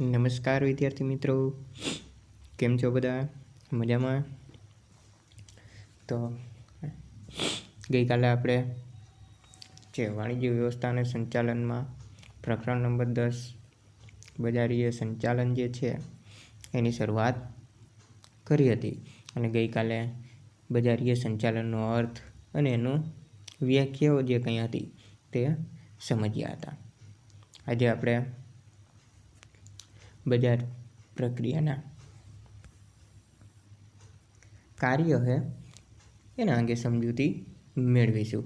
નમસ્કાર વિદ્યાર્થી મિત્રો, કેમ છો બધા? મજામાં? તો ગઈકાલે આપણે જે વાણિજ્ય વ્યવસ્થા અને સંચાલનમાં પ્રકરણ નંબર 10 બજારીય સંચાલન જે છે એની શરૂઆત કરી હતી અને ગઈકાલે બજારીય સંચાલનનો અર્થ અને એનું વ્યાખ્યાઓ જે કંઈ હતી તે સમજ્યા હતા. આજે આપણે બજાર પ્રક્રિયાના કાર્ય છે એના અંગે સમજૂતી મેળવીશું.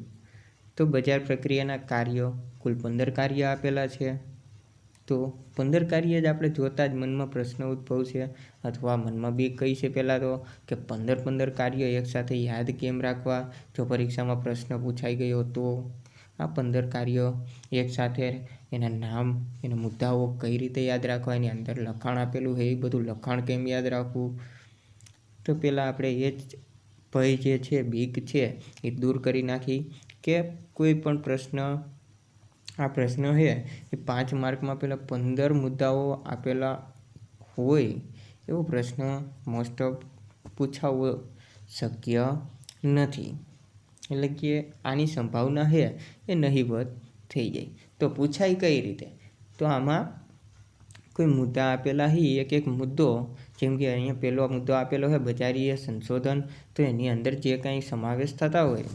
તો બજાર પ્રક્રિયાના કાર્યો કુલ 15 કાર્ય આપેલા છે. તો 15 કાર્ય જ આપણે જોતા જ મનમાં પ્રશ્ન ઉદ્ભવશે અથવા મનમાં બી કહી છે પહેલાં તો કે 15 કાર્ય એકસાથે યાદ કેમ રાખવા? જો પરીક્ષામાં પ્રશ્ન પૂછાઈ ગયો તો આ 15 કાર્યો એકસાથે એના નામ, એના મુદ્દાઓ કઈ રીતે યાદ રાખવા, એની અંદર લખાણ આપેલું છે એ બધું લખાણ કેમ યાદ રાખવું? તો પહેલાં આપણે એ જ ભય જે છે, બીક છે એ દૂર કરી નાખી કે કોઈ પણ પ્રશ્ન, આ પ્રશ્ન છે એ 5 માર્કમાં પહેલાં 15 મુદ્દાઓ આપેલા હોય એવો પ્રશ્ન મોસ્ટ ઓફ પૂછાવો શક્ય નથી. એટલે કે આની સંભાવના છે એ નહીવત થઈ જાય. તો પૂછાય કઈ રીતે? તો આમાં કોઈ મુદ્દા આપેલા હોય, એક મુદ્દો, જેમ કે અહીંયા પહેલો મુદ્દો આપેલો છે બજારીય સંશોધન, તો એની અંદર જે કાંઈ સમાવેશ થતા હોય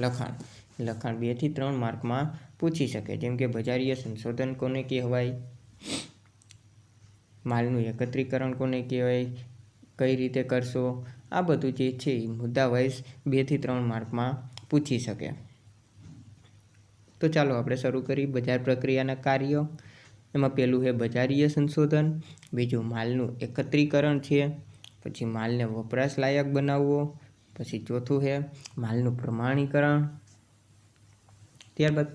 લખાણ 2 થી 3 માર્કમાં પૂછી શકે. જેમ કે બજારીય સંશોધન કોને કહેવાય, માલનું એકત્રીકરણ કોને કહેવાય, કઈ રીતે કરશો, આ બધું જે છે એ મુદ્દા વાઇઝ 2 થી 3 માર્કમાં પૂછી શકે. તો ચાલો આપણે શરૂ કરી બજાર પ્રક્રિયાના કાર્યો. એમાં પહેલું છે બજારીય સંશોધન, બીજું માલનું એકત્રીકરણ છે, પછી માલને વપરાશ લાયક બનાવવો, પછી ચોથું છે માલનું પ્રમાણીકરણ, ત્યારબાદ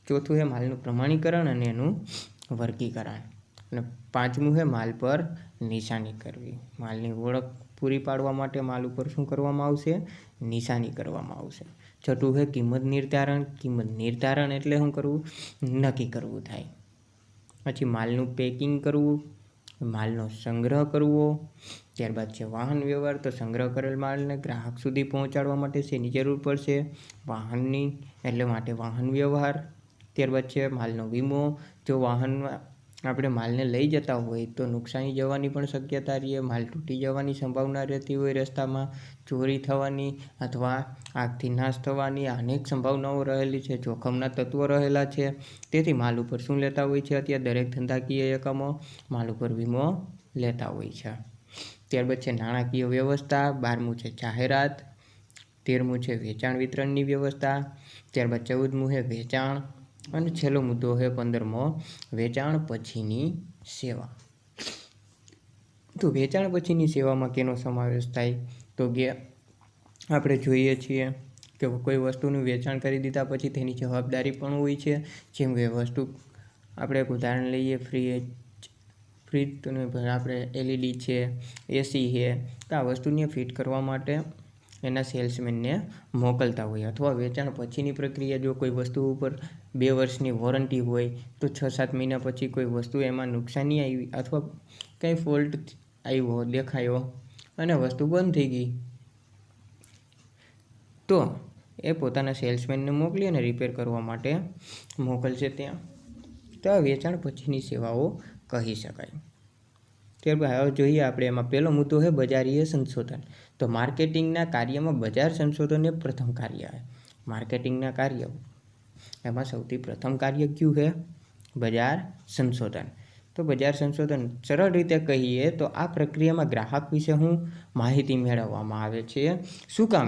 ચોથું છે માલનું પ્રમાણીકરણ અને એનું વર્ગીકરણ, અને પાંચમું છે માલ પર નિશાની કરવી. માલની ઓળખ પૂરી પાડવા માટે માલ ઉપર શું કરવામાં આવશે? નિશાની કરવામાં આવશે. છઠ્ઠું છે કિંમત નિર્ધારણ. કિંમત નિર્ધારણ એટલે શું કરવું? નક્કી કરવું થાય. પછી માલનું પેકિંગ કરવું, માલનો સંગ્રહ કરવો, ત્યારબાદ છે વાહન વ્યવહાર. તો સંગ્રહ કરેલ માલને ગ્રાહક સુધી પહોંચાડવા માટે શેની જરૂર પડશે? વાહનની, એટલે માટે વાહન વ્યવહાર. ત્યારબાદ છે માલનો વીમો. જો વાહનમાં આપણે માલને લઈ જતા હોય તો નુકસાની જવાની પણ શક્યતા રહે, માલ તૂટી જવાની સંભાવના રહેતી હોય, રસ્તામાં ચોરી થવાની અથવા આગથી નાશ થવાની અનેક સંભાવનાઓ રહેલી છે, જોખમના તત્વો રહેલા છે. તેથી માલ ઉપર શું લેતા હોય છે? અત્યારે દરેક ધંધાકીય એકમો માલ ઉપર વીમો લેતા હોય છે. ત્યારબાદ છે નાણાકીય વ્યવસ્થા. 12મું છે જાહેરાત. 13મું છે વેચાણ વિતરણની વ્યવસ્થા. ત્યારબાદ 14મું છે વેચાણ, અને છેલ્લો મુદ્દો છે 15મો વેચાણ પછીની સેવા. તો વેચાણ પછીની સેવામાં કેનો સમાવેશ થાય? તો કે આપણે જોઈએ છીએ કે કોઈ વસ્તુનું વેચાણ કરી દીધા પછી તેની જવાબદારી પણ હોય છે. જેમ કે વસ્તુ, આપણે એક ઉદાહરણ લઈએ, ફ્રીજ તો આપણે LED છે, AC છે, તો આ વસ્તુને ફિટ કરવા માટે એના સેલ્સમેનને મોકલતા હોય. અથવા વેચાણ પછીની પ્રક્રિયા, જો કોઈ વસ્તુ ઉપર 2 વર્ષની વોરંટી હોય તો 6-7 મહિના પછી કોઈ વસ્તુ એમાં નુકસાની આવી અથવા કંઈ ફોલ્ટ આવ્યો, દેખાયો અને વસ્તુ બંધ થઈ ગઈ, તો એ પોતાના સેલ્સમેનને મોકલી અને રિપેર કરવા માટે મોકલશે ત્યાં. તો આ વેચાણ પછીની સેવાઓ કહી શકાય. ત્યારબાદ હવે જોઈએ આપણે એમાં પહેલો મુદ્દો છે બજારીય સંશોધન. તો માર્કેટિંગના કાર્યમાં બજાર સંશોધન એ પ્રથમ કાર્ય છે. માર્કેટિંગના કાર્ય એમાં સૌથી પ્રથમ કાર્ય કયું છે? બજાર સંશોધન. તો બજાર સંશોધન સરળ રીતે કહીએ તો આ પ્રક્રિયામાં ગ્રાહક વિશે માહિતી મેળવવામાં આવે છે. શું કામ?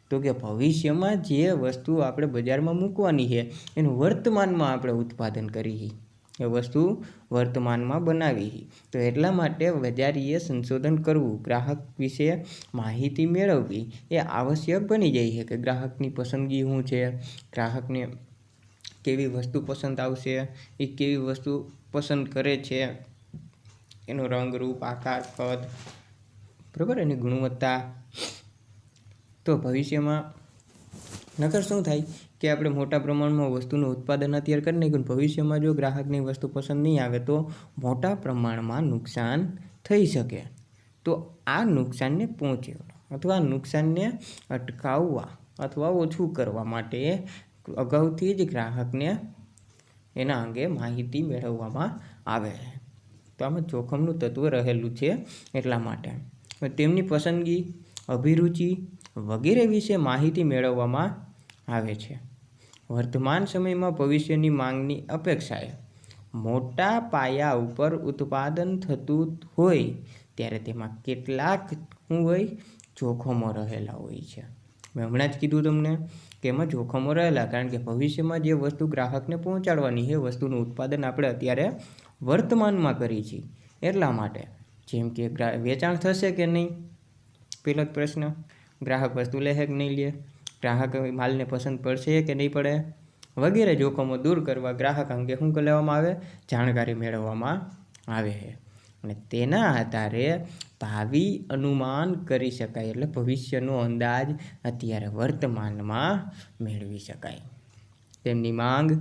તો કે ભવિષ્યમાં જે વસ્તુ આપણે બજારમાં મૂકવાની છે એનું વર્તમાનમાં આપણે ઉત્પાદન કરી, એ વસ્તુ વર્તમાનમાં બનાવી, તો એટલા માટે બજારીય સંશોધન કરવું, ગ્રાહક વિશે માહિતી મેળવવી એ આવશ્યક બની જાય છે. કે ગ્રાહકની પસંદગી શું છે, ગ્રાહકને કેવી વસ્તુ પસંદ આવશે, એ કેવી વસ્તુ પસંદ કરે છે, એનો રંગ, રૂપ, આકાર, કદ, બરાબર, એની ગુણવત્તા. તો ભવિષ્યમાં નકર શું થાય કે આપણે મોટા પ્રમાણમાં વસ્તુનું ઉત્પાદન અત્યારે કરી નાખ્યું, ભવિષ્યમાં જો ગ્રાહકની વસ્તુ પસંદ નહીં આવે તો મોટા પ્રમાણમાં નુકસાન થઈ શકે. તો આ નુકસાનને પહોંચે અથવા નુકસાનને અટકાવવા અથવા ઓછું કરવા માટે અગાઉથી જ ગ્રાહકને એના અંગે માહિતી મેળવવામાં આવે. તો આમાં જોખમનું તત્વ રહેલું છે એટલા માટે તેમની પસંદગી, અભિરુચિ વગેરે વિશે માહિતી મેળવવામાં આવે છે. વર્તમાન સમયમાં ભવિષ્યની માંગની અપેક્ષાએ મોટા પાયા ઉપર ઉત્પાદન થતું હોય ત્યારે તેમાં કેટલાક જોખમો રહેલા હોય છે. મેં હમણાં જ કીધું તમને કે એમાં જોખમો રહેલા, કારણ કે ભવિષ્યમાં જે વસ્તુ ગ્રાહકને પહોંચાડવાની છે વસ્તુનું ઉત્પાદન આપણે અત્યારે વર્તમાનમાં કરી છીએ એટલા માટે. જેમ કે વેચાણ થશે કે નહીં, પહેલો જ પ્રશ્ન, ગ્રાહક વસ્તુ લે કે નહીં લે, ગ્રાહક માલને પસંદ પડશે કે નહીં પડે વગેરે જોખમો દૂર કરવા ગ્રાહક અંગે શું લેવામાં આવે, જાણકારી મેળવવામાં આવે છે. અને તેના આધારે ભાવિ અનુમાન કરી શકાય, એટલે ભવિષ્યનો અંદાજ અત્યારે વર્તમાનમાં મેળવી શકાય. તેમની માંગ,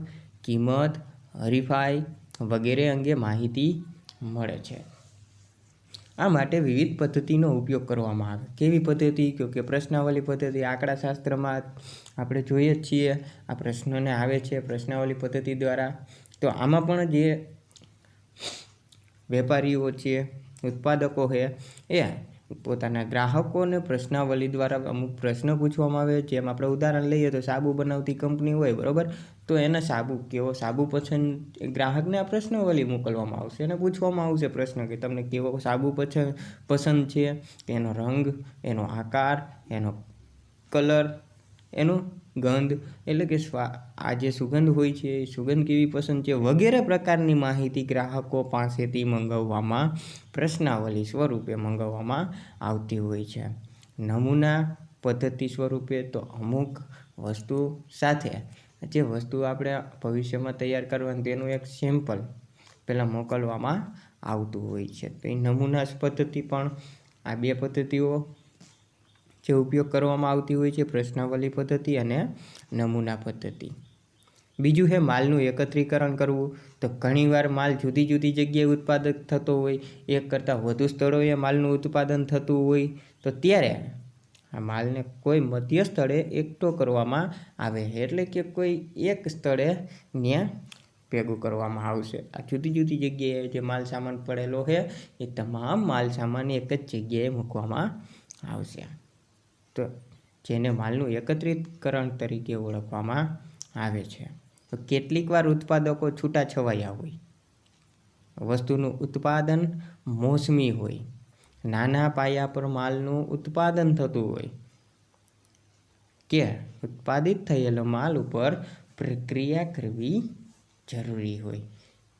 કિંમત, હરીફાઈ વગેરે અંગે માહિતી મળે છે. આ માટે વિવિધ પદ્ધતિનો ઉપયોગ કરવામાં આવે. કેવી પદ્ધતિ? કે પ્રશ્નાવલી પદ્ધતિ. આંકડાશાસ્ત્રમાં આપણે જોઈએ જ છીએ આ પ્રશ્નોને આવે છે પ્રશ્નાવલી પદ્ધતિ દ્વારા. તો આમાં પણ જે વેપારીઓ છે, ઉત્પાદકો છે, એ પોતાના ગ્રાહકોને પ્રશ્નાવલી દ્વારા અમુક પ્રશ્ન પૂછવામાં આવે. જેમ આપણે ઉદાહરણ લઈએ તો સાબુ બનાવતી કંપની હોય, બરાબર, તો એને કેવો સાબુ પસંદ, ગ્રાહકને આ પ્રશ્નાવલી મોકલવામાં આવશે અને પૂછવામાં આવશે પ્રશ્ન કે તમને કેવો સાબુ પસંદ છે, એનો રંગ, એનો આકાર, એનો કલર, એનો ગંધ, એટલે કે આ જે સુગંધ હોય છે એ સુગંધ કેવી પસંદ છે વગેરે પ્રકારની માહિતી ગ્રાહકો પાસેથી મંગાવવામાં, પ્રશ્નાવલી સ્વરૂપે મંગાવવામાં આવતી હોય છે. નમૂના પદ્ધતિ સ્વરૂપે તો અમુક વસ્તુ સાથે જે વસ્તુ આપણે ભવિષ્યમાં તૈયાર કરવાની તેનું એક સેમ્પલ પહેલાં મોકલવામાં આવતું હોય છે. તો એ નમૂના પદ્ધતિ પણ આ બે પદ્ધતિઓ જે ઉપયોગ કરવામાં આવતી હોય છે, પ્રશ્નાવલી પદ્ધતિ અને નમૂના પદ્ધતિ. બીજું છે માલનું એકત્રીકરણ કરવું. તો ઘણીવાર માલ જુદી જુદી જગ્યાએ ઉત્પાદન થતો હોય, એક કરતાં વધુ સ્થળોએ માલનું ઉત્પાદન થતું હોય, તો ત્યારે આ માલને કોઈ મધ્ય સ્થળે એકઠો કરવામાં આવે છે, એટલે કે કોઈ એક સ્થળે ત્યાં ભેગું કરવામાં આવશે. આ જુદી જુદી જગ્યાએ જે માલ સામાન પડેલો છે એ તમામ માલ સામાન એક જ જગ્યાએ મૂકવામાં આવશે. તો જેને માલનું એકત્રીકરણ તરીકે ઓળખવામાં આવે છે. તો કેટલીક વાર ઉત્પાદકો છૂટાછવાયા હોય, વસ્તુનું ઉત્પાદન મોસમી હોય, નાના પાયા પર માલનું ઉત્પાદન થતું હોય કે ઉત્પાદિત થયેલો માલ ઉપર પ્રક્રિયા કરવી જરૂરી હોય,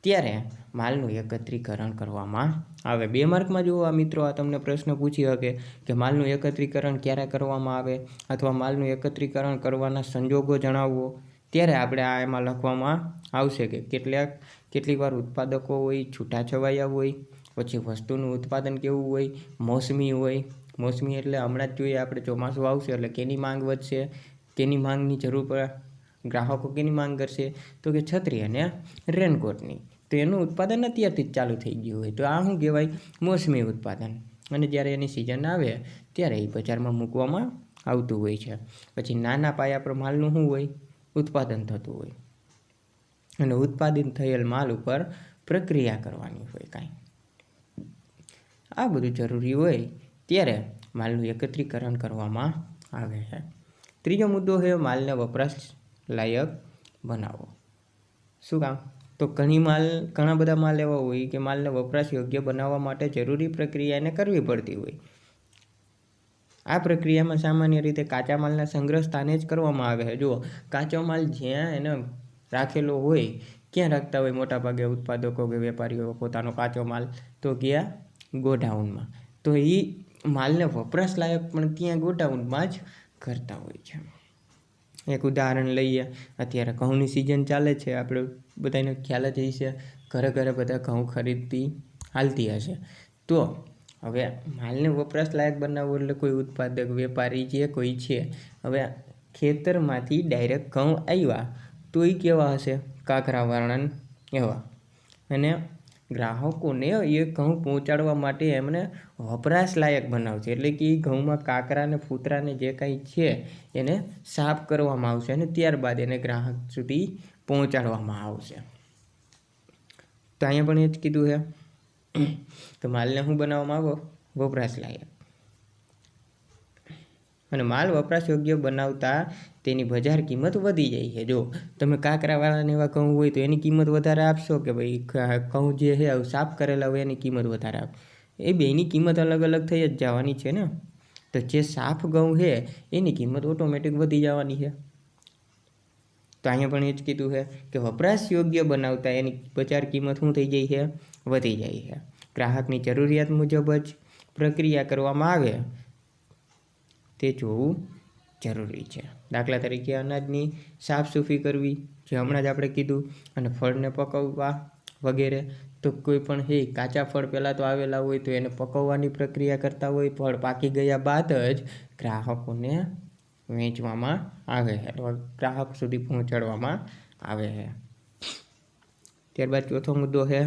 ત્યારે માલનું એકત્રીકરણ કરવામાં આવે. 2 માર્કમાં જુઓ આ મિત્રો, આ તમને પ્રશ્ન પૂછી શકે કે માલનું એકત્રીકરણ ક્યારે કરવામાં આવે અથવા માલનું એકત્રીકરણ કરવાના સંજોગો જણાવો, ત્યારે આપણે આ એમાં લખવામાં આવશે કે કેટલીક વાર ઉત્પાદકો હોય છૂટાછવાયા હોય, પછી વસ્તુનું ઉત્પાદન કેવું હોય, મોસમી હોય. મોસમી એટલે હમણાં જ જોઈએ આપણે ચોમાસું આવશે એટલે કેની માંગ વધશે, કેની માંગની જરૂર પડે, ગ્રાહકો કેની માંગ કરશે, તો કે છત્રી અને રેનકોટની. તો એનું ઉત્પાદન અત્યારથી જ ચાલુ થઈ ગયું હોય, તો આ શું કહેવાય, મોસમી ઉત્પાદન. અને જ્યારે એની સિઝન આવે ત્યારે એ બજારમાં મૂકવામાં આવતું હોય છે. પછી નાના પાયા પર માલનું શું હોય, ઉત્પાદન થતું હોય અને ઉત્પાદિત થયેલ માલ ઉપર પ્રક્રિયા કરવાની હોય કાંઈ. આ બધું જરૂરી હોય ત્યારે માલનું એકત્રીકરણ કરવામાં આવે છે. ત્રીજો મુદ્દો છે માલને વપરાશ લાયક બનાવવો. શું કામ? તો ઘણા બધા માલ એવા હોય કે માલને વપરાશ યોગ્ય બનાવવા માટે જરૂરી પ્રક્રિયા એને કરવી પડતી હોય. આ પ્રક્રિયામાં સામાન્ય રીતે કાચા માલના સંગ્રહ સ્થાને જ કરવામાં આવે છે. જુઓ, કાચો માલ જ્યાં એને રાખેલો હોય, ક્યાં રાખતા હોય મોટાભાગે ઉત્પાદકો કે વેપારીઓ પોતાનો કાચો માલ, તો ગયા ગોડાઉનમાં. તો એ માલને વપરાશ લાયક પણ ત્યાં ગોડાઉનમાં જ કરતા હોય છે. એક ઉદાહરણ લઈએ, અત્યારે ઘઉંની સિઝન ચાલે છે, આપણે બધાને ખ્યાલ જ હશે, ઘરે ઘરે બધા ઘઉં ખરીદતી હાલતી હશે. તો હવે માલને વપરાશ લાયક બનાવવો એટલે કોઈ ઉત્પાદક વેપારી જે કોઈ છે, હવે ખેતરમાંથી ડાયરેક્ટ ઘઉં આવ્યા તો એ કેવા હશે? કાકરાવાળા એવા. અને ગ્રાહકોને એ ઘઉં પહોંચાડવા માટે એમને વપરાશ લાયક બનાવશે, એટલે કે એ ઘઉંમાં કાકરાને ફૂતરાને જે કાંઈ છે એને સાફ કરવામાં આવશે અને ત્યારબાદ એને ગ્રાહક સુધી પહોંચાડવામાં આવશે. તો અહીંયા પણ એ જ કીધું છે. તો માલને શું બનાવવામાં આવો? વપરાશ લાયક. અને માલ વપરાશ યોગ્ય બનાવતા તેની બજાર કિંમત વધી જાય છે. જો તમે કાકરાવાળાને એવા ઘઉં હોય તો એની કિંમત વધારે આપશો કે ભાઈ ઘઉં જે છે સાફ કરેલા હોય એની કિંમત વધારે આપ? એ બેની કિંમત અલગ અલગ થઈ જ જવાની છે ને. તો જે સાફ ઘઉં છે એની કિંમત ઓટોમેટિક વધી જવાની છે. તો અહીંયા પણ એ જ કીધું છે કે વપરાશ યોગ્ય બનાવતા એની બજાર કિંમત શું થઈ જાય છે? વધી જાય છે. ગ્રાહકની જરૂરિયાત મુજબ જ પ્રક્રિયા કરવામાં આવે તે જોવું જરૂરી છે. દાખલા તરીકે અનાજની સાફસૂફી કરવી, જે હમણાં જ આપણે કીધું, અને ફળને પકવવા વગેરે. તો કોઈ પણ કાચા ફળ પહેલાં તો આવેલા હોય તો એને પકવવાની પ્રક્રિયા કરતા હોય, ફળ પાકી ગયા બાદ જ ગ્રાહકોને વેચવામાં આવે છે, ગ્રાહક સુધી પહોંચાડવામાં આવે છે. ત્યારબાદ ચોથો મુદ્દો છે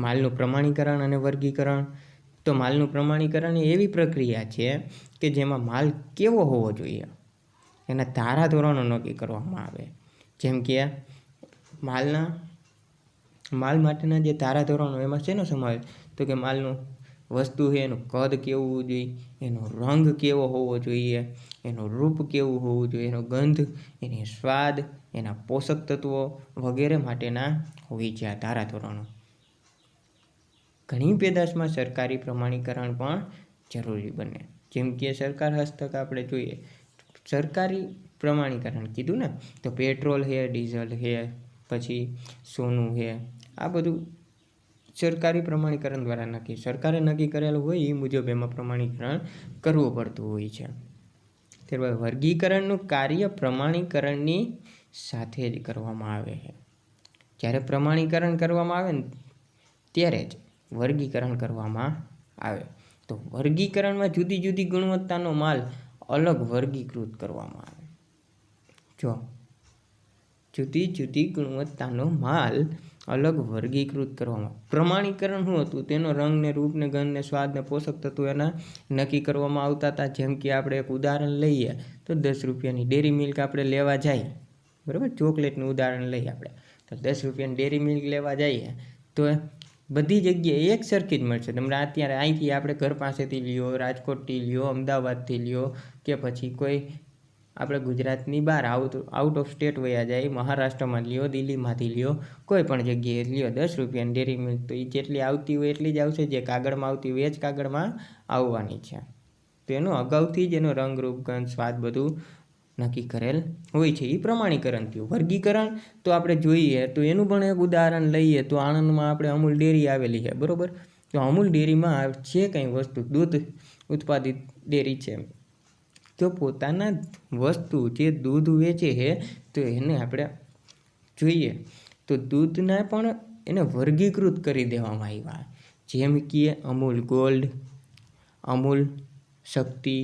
માલનું પ્રમાણીકરણ અને વર્ગીકરણ. તો માલનું પ્રમાણીકરણ એ એવી પ્રક્રિયા છે કે જેમાં માલ કેવો હોવો જોઈએ એના ધારાધોરણો નક્કી કરવામાં આવે. જેમ કે માલ માટેના જે ધારાધોરણો એમાં શેનો સમાવેશ? તો કે માલનું વસ્તુ છે એનું કદ કેવું હોવું જોઈએ, એનો રંગ કેવો હોવો જોઈએ, એનું રૂપ કેવું હોવું જોઈએ, એનો ગંધ, એની સ્વાદ, એના પોષક તત્વો વગેરે માટેના હોય છે આ ધારાધોરણો. ઘણી પેદાશમાં સરકારી પ્રમાણીકરણ પણ જરૂરી બને. જેમ કે સરકાર હસ્તક આપણે જોઈએ સરકારી પ્રમાણીકરણ કીધું ને, તો પેટ્રોલ છે, ડીઝલ છે, પછી સોનું છે, આ બધું સરકારી પ્રમાણીકરણ દ્વારા નક્કી, સરકારે નક્કી કરેલું હોય એ મુજબ એમાં પ્રમાણીકરણ કરવું પડતું હોય છે. ત્યારબાદ વર્ગીકરણનું કાર્ય પ્રમાણીકરણની સાથે જ કરવામાં આવે છે. જ્યારે પ્રમાણીકરણ કરવામાં આવે ને ત્યારે જ વર્ગીકરણ કરવામાં આવે. તો વર્ગીકરણમાં જુદી જુદી ગુણવત્તાનો માલ અલગ વર્ગીકૃત કરવામાં આવે. જો જુદી જુદી ગુણવત્તાનો માલ અલગ વર્ગીકૃત કરવામાં. પ્રમાણીકરણ શું હતું? તેનો રંગ ને રૂપ ને ગંધ ને સ્વાદ ને પોષક તત્વો એના નક્કી કરવામાં આવતા હતા. જેમ કે આપણે એક ઉદાહરણ લઈએ તો 10 રૂપિયાની ડેરી મિલ્ક આપણે લેવા જઈએ, બરાબર, ચોકલેટનું ઉદાહરણ લઈએ આપણે, તો 10 રૂપિયાની ડેરી મિલ્ક લેવા જઈએ તો બધી જગ્યાએ એક સરખી જ મળશે. તમને અત્યારે અહીંથી આપણે ઘર પાસેથી લ્યો, રાજકોટથી લ્યો, અમદાવાદથી લ્યો, કે પછી કોઈ આપણે ગુજરાતની બહાર આઉટ ઓફ સ્ટેટ વયા જાય, મહારાષ્ટ્રમાં લ્યો, દિલ્હીમાંથી લ્યો, કોઈ પણ જગ્યાએ લ્યો 10 રૂપિયાની ડેરી મિલ્ક, તો એ જેટલી આવતી હોય એટલી જ આવશે. જે કાગળમાં આવતી હોય એ જ કાગળમાં આવવાની છે. તો એનો અગાઉથી જ એનો રંગ, રૂપ, ગંધ, સ્વાદ બધું નક્કી કરેલ હોય છે. એ પ્રમાણીકરણ થયું. વર્ગીકરણ તો આપણે જોઈએ તો એનું પણ એક ઉદાહરણ લઈએ તો આણંદમાં આપણે અમૂલ ડેરી આવેલી છે, બરાબર. તો અમૂલ ડેરીમાં જે કંઈ વસ્તુ દૂધ ઉત્પાદિત ડેરી છે, તો પોતાના વસ્તુ જે દૂધ વેચે છે તો એને આપણે જોઈએ તો દૂધના પણ એને વર્ગીકૃત કરી દેવામાં આવ્યા. જેમ કે અમૂલ ગોલ્ડ, અમૂલ શક્તિ,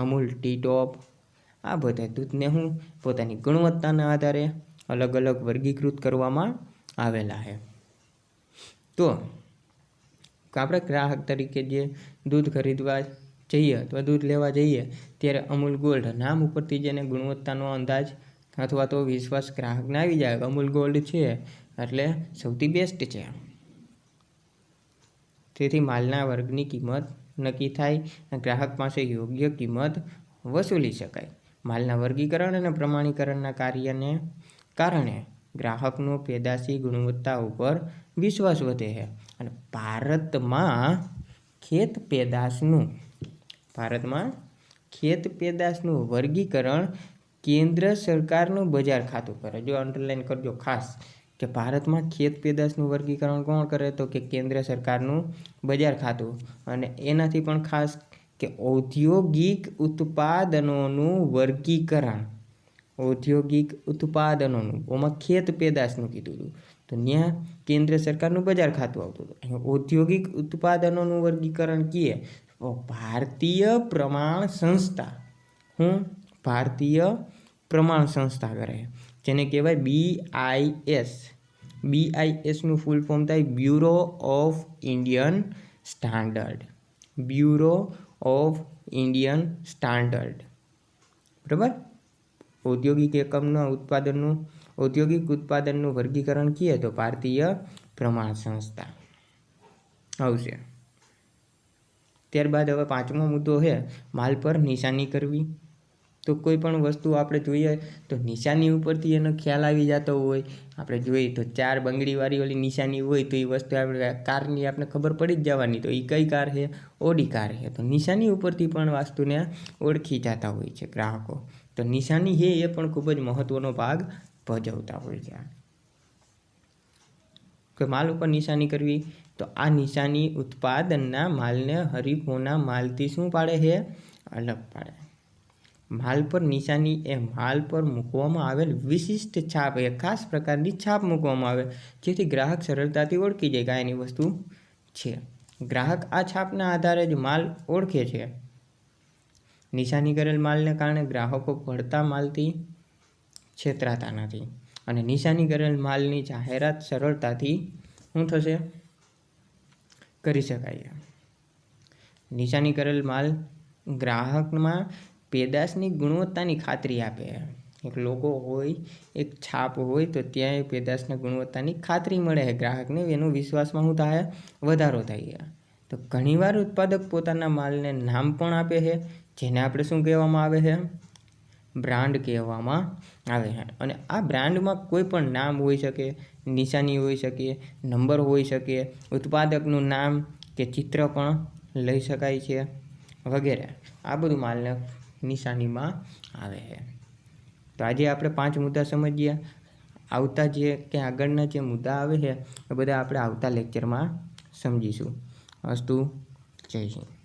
અમૂલ ટી ટોપ, આ બધા દૂધને પોતાની ગુણવત્તાના આધારે અલગ અલગ વર્ગીકૃત કરવામાં આવેલા છે. તો આપણે ગ્રાહક તરીકે જે દૂધ ખરીદવા જઈએ અથવા દૂધ લેવા જઈએ ત્યારે અમૂલ ગોલ્ડ નામ ઉપરથી જેને ગુણવત્તાનો અંદાજ અથવા તો વિશ્વાસ ગ્રાહકને આવી જાય, અમૂલ ગોલ્ડ છે એટલે સૌથી બેસ્ટ છે. તેથી માલના વર્ગની કિંમત નક્કી થાય અને ગ્રાહક પાસે યોગ્ય કિંમત વસૂલી શકાય. માલના વર્ગીકરણ અને પ્રમાણીકરણના કાર્યને કારણે ગ્રાહકનો પેદાશી ગુણવત્તા ઉપર વિશ્વાસ વધે છે. અને ભારતમાં ખેત પેદાશનું વર્ગીકરણ કેન્દ્ર સરકારનું બજાર ખાતું કરે. જો અંડરલાઈન કરજો ખાસ કે ભારતમાં ખેત પેદાશનું વર્ગીકરણ કોણ કરે? તો કે કેન્દ્ર સરકારનું બજાર ખાતું. અને એનાથી પણ ખાસ કે ઔદ્યોગિક ઉત્પાદનોનું વર્ગીકરણ, ઔદ્યોગિક ઉત્પાદનોનું, ઓમાં ખેત પેદાશનું કીધું હતું તો ત્યાં કેન્દ્ર સરકારનું બજાર ખાતું આવતું હતું. અહીં ઔદ્યોગિક ઉત્પાદનોનું વર્ગીકરણ કીએ તો ભારતીય પ્રમાણ સંસ્થા હું ભારતીય પ્રમાણ સંસ્થા કરે, જેને કહેવાય BIS. BISનું ફૂલ ફોર્મ થાય bureau of Indian standard. Bureau of Indian standard. બરાબર. ઔદ્યોગિક ઉત્પાદનનું વર્ગીકરણ કીએ તો ભારતીય પ્રમાણ સંસ્થા આવશે. ત્યારબાદ હવે 5મો મુદ્દો છે માલ પર નિશાની કરવી. તો કોઈ પણ વસ્તુ આપણે જોઈએ તો નિશાની ઉપરથી એનો ખ્યાલ આવી જતો હોય. આપણે જોઈએ તો 4 બંગડીવાળી ઓલી નિશાની હોય તો એ વસ્તુ આપણે કારની આપણે ખબર પડી જ જવાની. તો એ કઈ કાર છે? ઓડી કાર છે. તો નિશાની ઉપરથી પણ વસ્તુને ઓળખી જતા હોય છે ગ્રાહકો. તો નિશાની છે એ પણ ખૂબ જ મહત્ત્વનો ભાગ ભજવતા હોય છે. કે માલ ઉપર નિશાની કરવી, તો આ નિશાની ઉત્પાદનના માલને હરીફોના માલથી શું પાડે છે? અલગ પાડે. માલ પર નિશાની એ માલ પર મૂકવામાં આવેલ વિશિષ્ટ છાપ, એ ખાસ પ્રકારની છાપ મૂકવામાં આવે જેથી ગ્રાહક સરળતાથી ઓળખી જાય કે આ એની વસ્તુ છે. ગ્રાહક આ છાપના આધારે જ માલ ઓળખે છે. નિશાની કરેલ માલને કારણે ગ્રાહકો પડતા માલથી છેતરાતા નથી અને નિશાની કરેલ માલની જાહેરાત સરળતાથી શું થશે? કરી શકાય. નિશાની કરેલ માલ ગ્રાહકમાં પેદાશની ગુણવત્તાની ખાતરી આપે. એક લોગો હોય, એક છાપ હોય તો ત્યાં પેદાશની ગુણવત્તાની ખાતરી મળે છે ગ્રાહકને. એનો વિશ્વાસમાં શું થાય? વધારો થાય. તો ઘણીવાર ઉત્પાદક પોતાના માલને નામ પણ આપે છે, જેને આપણે શું કહેવામાં આવે છે? બ્રાન્ડ કહેવામાં આવે છે. અને આ બ્રાન્ડમાં કોઈ પણ નામ હોઈ શકે, નિશાની હોઈ શકે, નંબર હોઈ શકે, ઉત્પાદકનું નામ કે ચિત્ર પણ લઈ શકાય છે વગેરે. આ બધું માલને નિશાનીમાં આવે છે. તો આજે આપણે 5 મુદ્દા સમજ્યા. આવતા જે કે આગળના જે મુદ્દા આવે છે એ બધા આપણે આવતા લેક્ચરમાં સમજીશું. અસ્તુ. જય હિન્દ.